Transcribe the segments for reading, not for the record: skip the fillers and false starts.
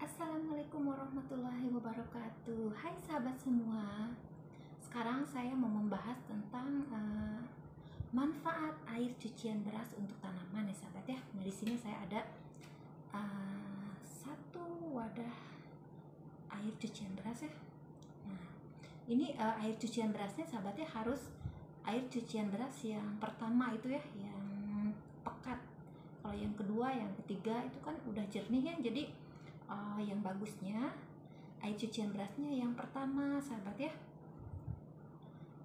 Assalamualaikum warahmatullahi wabarakatuh. Hai sahabat semua. Sekarang saya mau membahas tentang manfaat air cucian beras untuk tanaman ya sahabat ya. Nah di sini saya ada satu wadah air cucian beras ya. Nah ini air cucian berasnya sahabat ya, harus air cucian beras yang pertama itu ya, yang pekat. Kalau yang kedua, yang ketiga itu kan udah jernih ya. Jadi yang bagusnya air cucian berasnya yang pertama sahabat ya.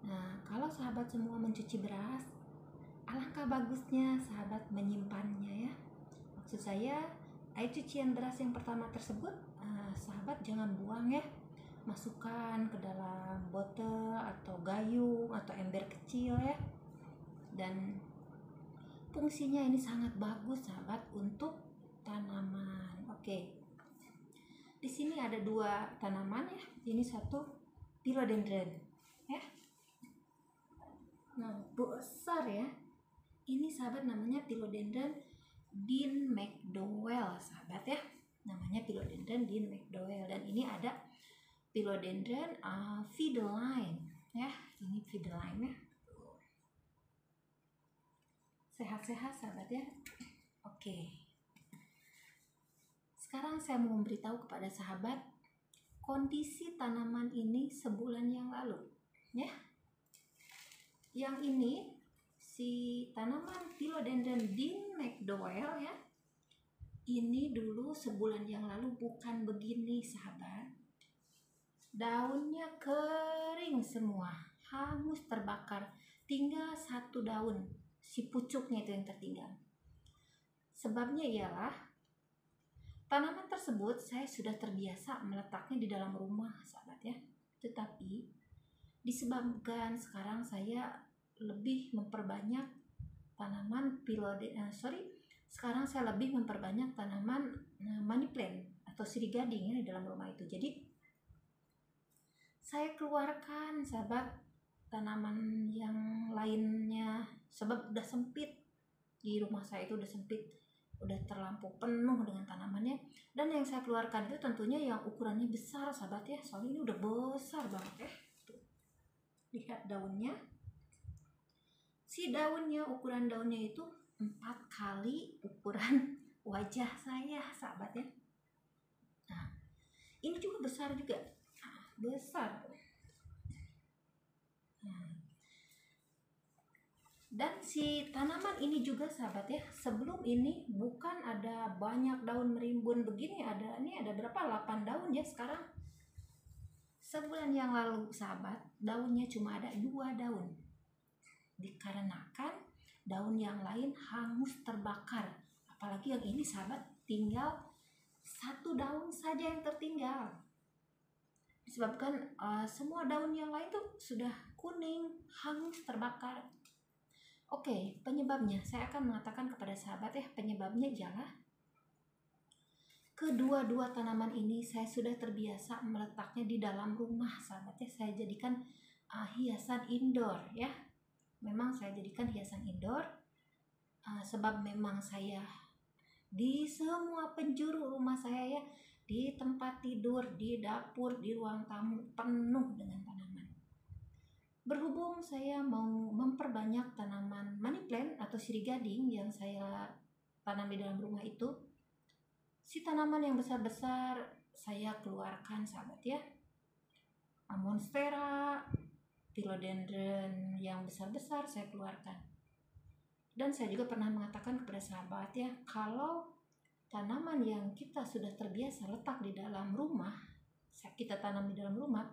Nah kalau sahabat semua mencuci beras, alangkah bagusnya sahabat menyimpannya ya. Maksud saya air cucian beras yang pertama tersebut sahabat jangan buang ya, masukkan ke dalam botol atau gayung atau ember kecil ya. Dan fungsinya ini sangat bagus sahabat untuk tanaman. Oke. Di sini ada dua tanaman ya. Ini satu philodendron ya. Nah, besar ya. Ini sahabat namanya philodendron Dean McDowell sahabat ya. Namanya philodendron Dean McDowell, dan ini ada philodendron Fideline ya. Ini Fideline ya. Sehat-sehat sahabat ya. Oke. Sekarang saya mau memberitahu kepada sahabat kondisi tanaman ini sebulan yang lalu ya. Yang ini si tanaman philodendron Dean McDowell ya. Ini dulu sebulan yang lalu bukan begini sahabat. Daunnya kering semua, hangus terbakar. Tinggal satu daun, si pucuknya itu yang tertinggal. Sebabnya ialah tanaman tersebut saya sudah terbiasa meletaknya di dalam rumah sahabat ya. Tetapi disebabkan sekarang saya lebih memperbanyak tanaman sekarang saya lebih memperbanyak tanaman money plant atau sirih gading ya di dalam rumah itu. Jadi saya keluarkan sahabat tanaman yang lainnya, sebab udah sempit di rumah saya, itu udah sempit, udah terlampau penuh dengan tanamannya. Dan yang saya keluarkan itu tentunya yang ukurannya besar sahabat ya, soalnya ini udah besar banget ya. Tuh. Lihat daunnya, si daunnya, ukuran daunnya itu 4 kali ukuran wajah saya sahabat ya. Nah ini juga besar juga, besar. Dan si tanaman ini juga sahabat ya, sebelum ini bukan ada banyak daun merimbun begini, ini ada berapa, 8 daun ya sekarang. Sebulan yang lalu sahabat, daunnya cuma ada 2 daun, dikarenakan daun yang lain hangus terbakar. Apalagi yang ini sahabat, tinggal 1 daun saja yang tertinggal, disebabkan semua daun yang lain tuh sudah kuning, hangus terbakar. Oke, penyebabnya saya akan mengatakan kepada sahabat ya, penyebabnya ialah kedua-dua tanaman ini saya sudah terbiasa meletaknya di dalam rumah sahabat ya. Saya jadikan hiasan indoor ya. Memang saya jadikan hiasan indoor sebab memang saya di semua penjuru rumah saya ya, di tempat tidur, di dapur, di ruang tamu penuh dengan tanaman. Berhubung saya mau memperbanyak tanaman money plant atau sirih gading yang saya tanam di dalam rumah itu, si tanaman yang besar-besar saya keluarkan sahabat ya. Monstera, philodendron yang besar-besar saya keluarkan. Dan saya juga pernah mengatakan kepada sahabat ya, kalau tanaman yang kita sudah terbiasa letak di dalam rumah, kita tanam di dalam rumah,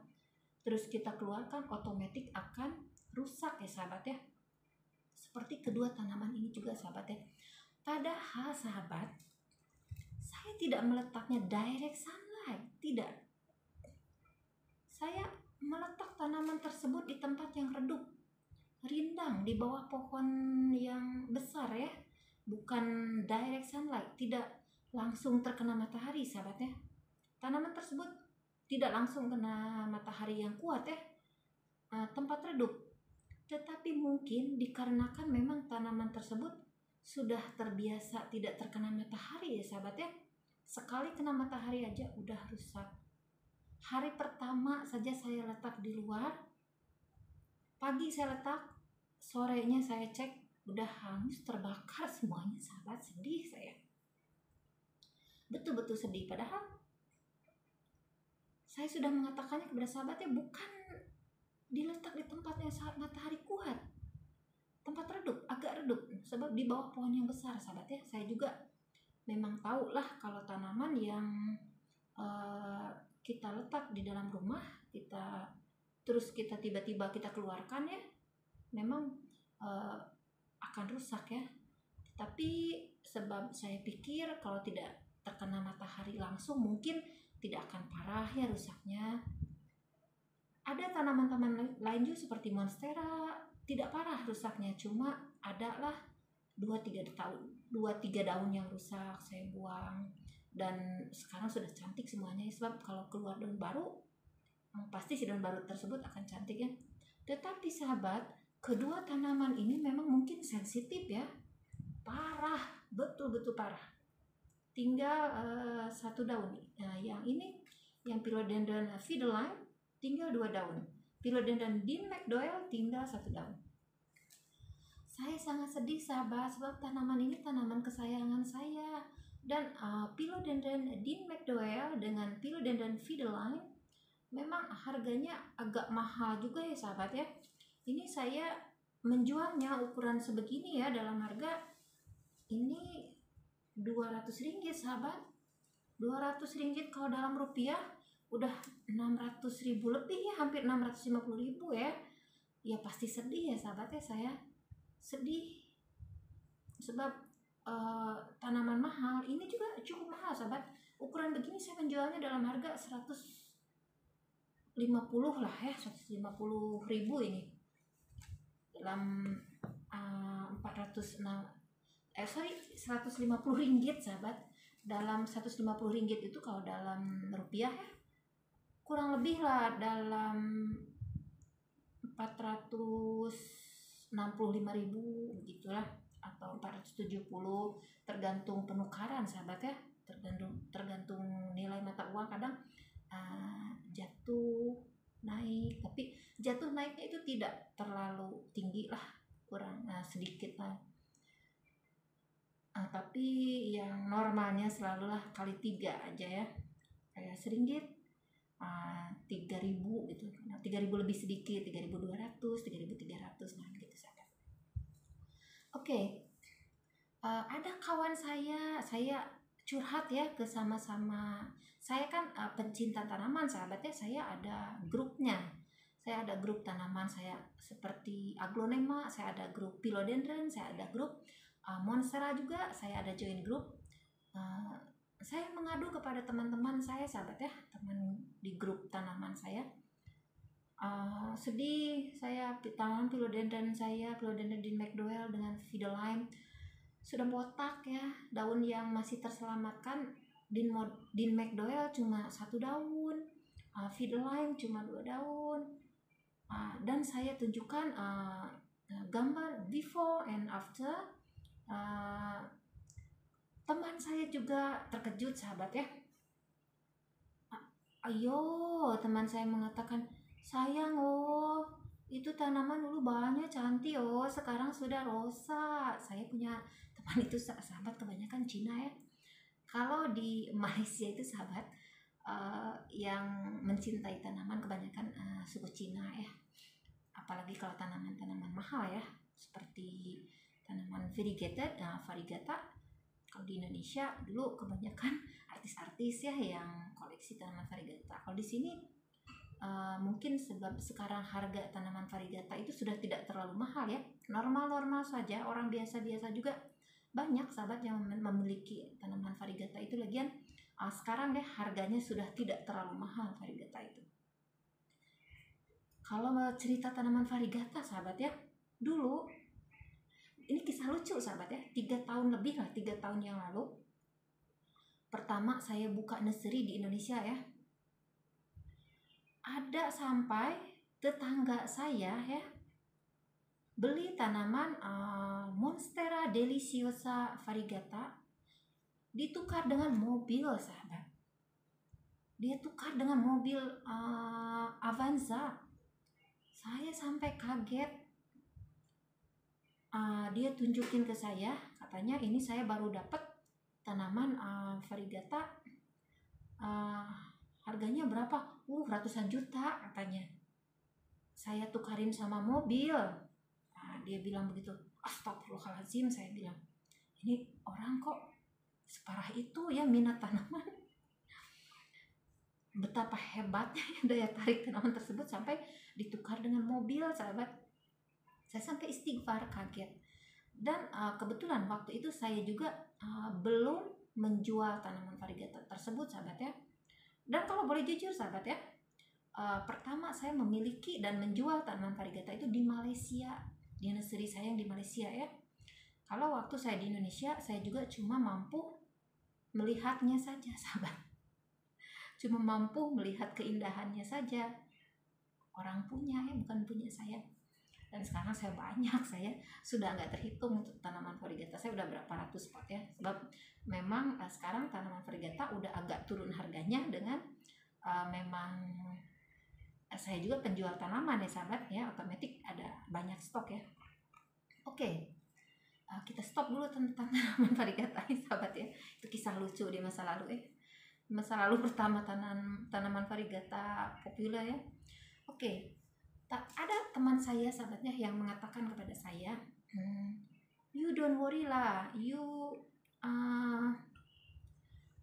terus kita keluarkan, otomatis akan rusak ya sahabat ya. Seperti kedua tanaman ini juga sahabat ya. Padahal sahabat, saya tidak meletaknya direct sunlight, tidak. Saya meletak tanaman tersebut di tempat yang redup, rindang, di bawah pohon yang besar ya. Bukan direct sunlight, tidak langsung terkena matahari sahabat ya. Tanaman tersebut tidak langsung kena matahari yang kuat ya, tempat redup. Tetapi mungkin dikarenakan memang tanaman tersebut sudah terbiasa tidak terkena matahari ya sahabat ya, sekali kena matahari aja udah rusak. Hari pertama saja saya letak di luar, pagi saya letak, sorenya saya cek udah hangus, terbakar semuanya. Sahabat, sedih saya, betul-betul sedih. Padahal saya sudah mengatakannya kepada sahabatnya, bukan diletak di tempat yang saat matahari kuat, tempat redup, agak redup, sebab di bawah pohon yang besar. Sahabat ya, saya juga memang tahu lah kalau tanaman yang kita letak di dalam rumah, kita tiba-tiba kita keluarkan ya, memang akan rusak ya. Tapi sebab saya pikir kalau tidak terkena matahari langsung mungkin tidak akan parah ya rusaknya. Ada tanaman-tanaman lain juga seperti monstera tidak parah rusaknya, cuma adalah 2-3 daun yang rusak saya buang, dan sekarang sudah cantik semuanya. Sebab kalau keluar daun baru pasti si daun baru tersebut akan cantik ya. Tetapi sahabat, kedua tanaman ini memang mungkin sensitif ya, parah, betul-betul parah. Tinggal 1 daun. Nah, yang ini, yang Philodendron Fideline tinggal 2 daun. Philodendron Dean McDowell tinggal 1 daun. Saya sangat sedih sahabat, sebab tanaman ini tanaman kesayangan saya. Dan Philodendron Dean McDowell dengan Philodendron Fideline memang harganya agak mahal juga ya sahabat ya. Ini saya menjualnya ukuran sebegini ya, dalam harga ini Rp200 sahabat. Rp200 kalau dalam rupiah udah 600.000 lebih ya, hampir 650.000 ya. Ya pasti sedih ya sahabat ya, saya sedih sebab tanaman mahal. Ini juga cukup mahal sahabat. Ukuran begini saya menjualnya dalam harga 150 lah ya, 150.000 ini dalam 150 ringgit sahabat. Dalam 150 ringgit itu kalau dalam rupiah ya kurang lebih lah dalam 465.000 begitulah, atau 470, tergantung penukaran sahabat ya, tergantung nilai mata uang. Kadang jatuh naik, tapi jatuh naiknya itu tidak terlalu tinggi lah, kurang sedikit lah. Tapi yang normalnya selalulah kali 3 aja ya, kayak Rp1 3.000 gitu, 3.000 lebih sedikit, 3.200, 3.300, nah gitu sahabat. Oke. Ada kawan saya curhat ya ke sama-sama. Saya kan pencinta tanaman sahabat ya, saya ada grupnya. Saya ada grup tanaman saya seperti aglonema, saya ada grup philodendron, saya ada grup monstera juga, saya ada join grup. Saya mengadu kepada teman-teman saya sahabat ya, teman di grup tanaman saya. Sedih saya, tanaman philodendron saya, Philodendron Dean McDowell dengan Fideline sudah botak ya. Daun yang masih terselamatkan Dean McDowell cuma 1 daun, Fideline cuma 2 daun. Dan saya tunjukkan gambar before and after. Teman saya juga terkejut sahabat ya. Teman saya mengatakan, sayang itu tanaman dulu bahannya cantik sekarang sudah rusak. Saya punya teman itu sahabat kebanyakan Cina ya. Kalau di Malaysia itu sahabat yang mencintai tanaman kebanyakan suku Cina ya. Apalagi kalau tanaman-tanaman mahal ya, seperti tanaman variegata. Kalau di Indonesia dulu kebanyakan artis-artis ya yang koleksi tanaman variegata. Kalau di sini mungkin sebab sekarang harga tanaman variegata itu sudah tidak terlalu mahal ya, normal-normal saja. Orang biasa-biasa juga banyak sahabat yang memiliki tanaman variegata itu. Lagian sekarang ya harganya sudah tidak terlalu mahal variegata itu. Kalau cerita tanaman variegata sahabat ya, dulu ini kisah lucu sahabat ya, 3 tahun lebih lah, 3 tahun yang lalu pertama saya buka nursery di Indonesia ya. Ada sampai tetangga saya ya beli tanaman Monstera deliciosa variegata ditukar dengan mobil, sahabat. Dia tukar dengan mobil Avanza. Saya sampai kaget. Dia tunjukin ke saya, katanya ini saya baru dapat tanaman variegata, harganya berapa? Ratusan juta katanya. Saya tukarin sama mobil. Dia bilang begitu. Astagfirullahaladzim, saya bilang. Ini orang kok separah itu ya minat tanaman. Betapa hebatnya daya tarik tanaman tersebut sampai ditukar dengan mobil, sahabat. Saya sampai istighfar, kaget. Dan kebetulan waktu itu saya juga belum menjual tanaman variegata tersebut, sahabat ya. Dan kalau boleh jujur, sahabat ya, pertama saya memiliki dan menjual tanaman variegata itu di Malaysia, di nursery saya yang di Malaysia ya. Kalau waktu saya di Indonesia, saya juga cuma mampu melihatnya saja, sahabat. Cuma mampu melihat keindahannya saja. Orang punya ya, bukan punya saya. Dan sekarang saya banyak, saya sudah nggak terhitung untuk tanaman variegata. Saya udah berapa ratus pot ya. Sebab memang sekarang tanaman variegata udah agak turun harganya dengan memang saya juga penjual tanaman ya, sahabat ya. Otomatis ada banyak stok ya. Oke. Kita stop dulu tentang tanaman variegata ini, sahabat ya. Itu kisah lucu di masa lalu masa lalu pertama tanaman variegata populer ya. Oke. Ada teman saya, sahabatnya, yang mengatakan kepada saya, you don't worry lah, you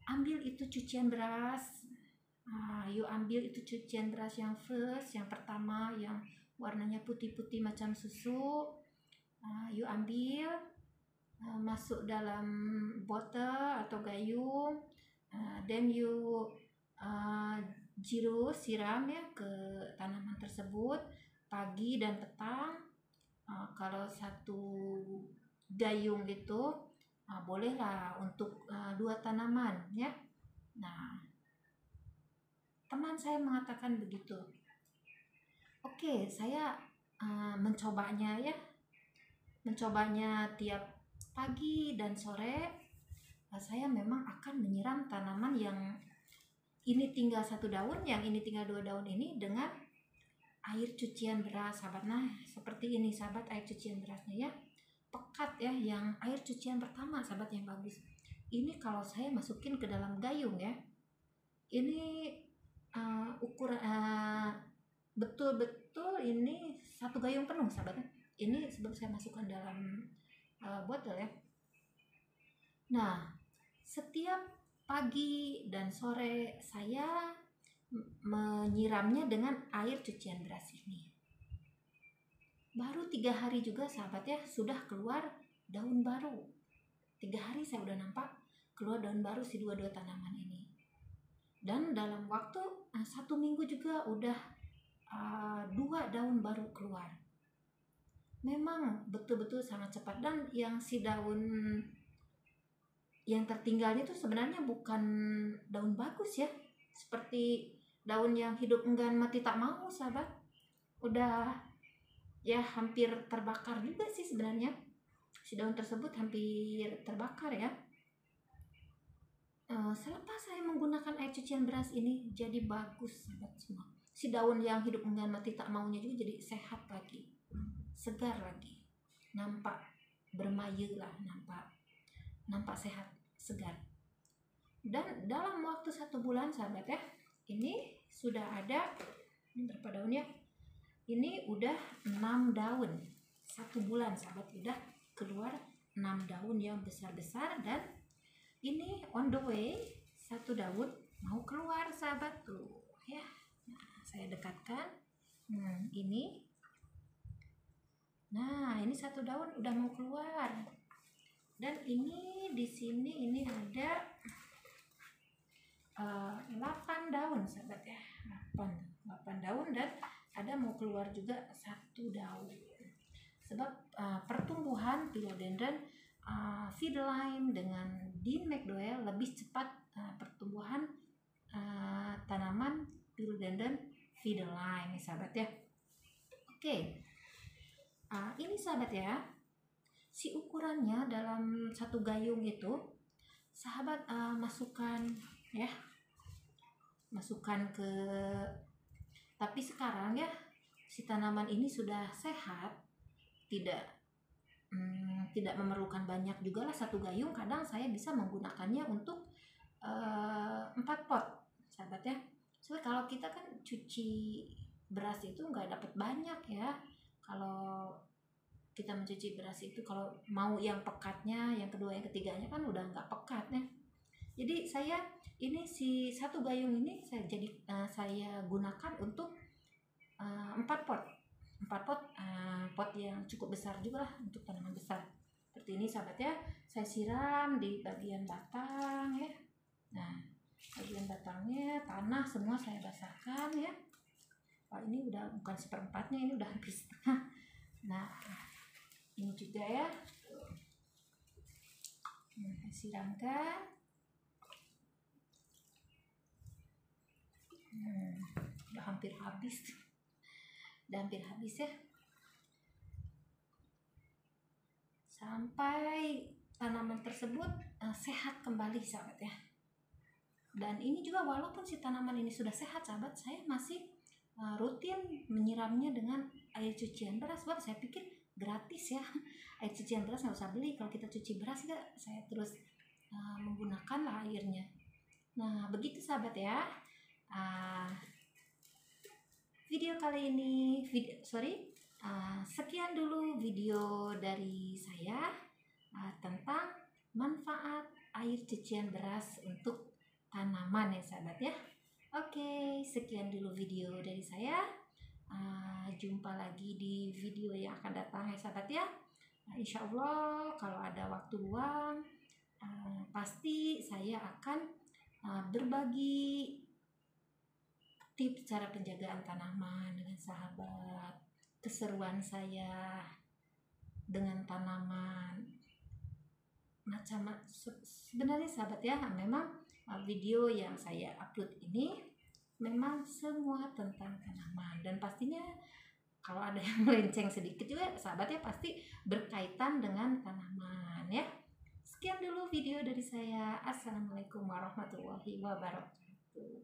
ambil itu cucian beras, you ambil itu cucian beras yang first, yang pertama, yang warnanya putih-putih macam susu, you ambil, masuk dalam botol atau gayung, then you siram ya ke tanaman tersebut pagi dan petang. Kalau satu gayung itu bolehlah untuk 2 tanaman ya. Nah, teman saya mengatakan begitu. Oke, saya mencobanya tiap pagi dan sore. Saya memang akan menyiram tanaman yang ini tinggal 1 daun, yang ini tinggal 2 daun ini dengan air cucian beras, sahabat. Nah, seperti ini, sahabat, air cucian berasnya ya. Pekat ya, yang air cucian pertama, sahabat, yang bagus. Ini kalau saya masukin ke dalam gayung ya. Ini ukuran betul-betul ini 1 gayung penuh, sahabat. Ini sebelum saya masukkan dalam botol ya. Nah, setiap pagi dan sore saya menyiramnya dengan air cucian beras ini. Baru 3 hari juga, sahabat ya, sudah keluar daun baru. 3 hari saya udah nampak keluar daun baru si 2 tanaman ini. Dan dalam waktu 1 minggu juga udah 2 daun baru keluar. Memang betul-betul sangat cepat. Dan yang si daun yang tertinggalnya itu sebenarnya bukan daun bagus ya, seperti daun yang hidup enggan mati tak mau, sahabat. Udah ya hampir terbakar juga sih sebenarnya. Si daun tersebut hampir terbakar ya. Selepas saya menggunakan air cucian beras ini jadi bagus, sahabat semua. Si daun yang hidup enggan mati tak maunya juga jadi sehat lagi, segar lagi, nampak bermayu lah, nampak sehat, segar. Dan dalam waktu 1 bulan, sahabat ya, ini sudah ada, ini berapa daunnya? Ini udah 6 daun. 1 bulan, sahabat, udah keluar 6 daun yang besar-besar. Dan ini on the way, 1 daun mau keluar, sahabat tuh ya. Nah, saya dekatkan. Ini. Nah, ini 1 daun udah mau keluar. Dan ini di sini ini ada 8 daun, sahabat ya. 8 daun, dan ada mau keluar juga 1 daun. Sebab pertumbuhan Philodendron Fideline dengan Dean McDowell lebih cepat pertumbuhan tanaman Philodendron Fideline, sahabat ya. Oke. Ini, sahabat ya, si ukurannya dalam 1 gayung itu sahabat masukkan ya, masukkan ke, tapi sekarang ya si tanaman ini sudah sehat, tidak tidak memerlukan banyak juga lah, 1 gayung kadang saya bisa menggunakannya untuk 4 pot sahabat ya. Soalnya kalau kita kan cuci beras itu nggak dapat banyak ya. Kalau kita mencuci beras itu, kalau mau yang pekatnya, yang kedua, yang ketiganya kan udah nggak pekat ya. Jadi saya ini si 1 gayung ini saya gunakan untuk 4 pot. 4 pot, pot yang cukup besar juga lah untuk tanaman besar. Seperti ini sahabat ya. Saya siram di bagian batang ya. Nah, bagian batangnya tanah semua saya basahkan ya. Oh, ini udah bukan 1/4-nya, ini udah hampir setengah. Nah, ini juga ya. Saya siramkan. Udah hampir habis. Udah hampir habis ya. Sampai tanaman tersebut sehat kembali sahabat ya. Dan ini juga walaupun si tanaman ini sudah sehat sahabat, saya masih rutin menyiramnya dengan air cucian beras. Sebab saya pikir gratis ya, air cucian beras nggak usah beli. Kalau kita cuci beras nggak, saya terus menggunakan lah airnya. Nah begitu sahabat ya. Video kali ini sekian dulu video dari saya tentang manfaat air cucian beras untuk tanaman ya sahabat ya. Oke, sekian dulu video dari saya. Jumpa lagi di video yang akan datang ya sahabat ya. Insya Allah kalau ada waktu luang pasti saya akan berbagi tips cara penjagaan tanaman dengan sahabat, keseruan saya dengan tanaman, macam sebenarnya sahabat ya. Memang video yang saya upload ini memang semua tentang tanaman, dan pastinya kalau ada yang melenceng sedikit juga sahabat ya, pasti berkaitan dengan tanaman ya. Sekian dulu video dari saya. Assalamualaikum warahmatullahi wabarakatuh.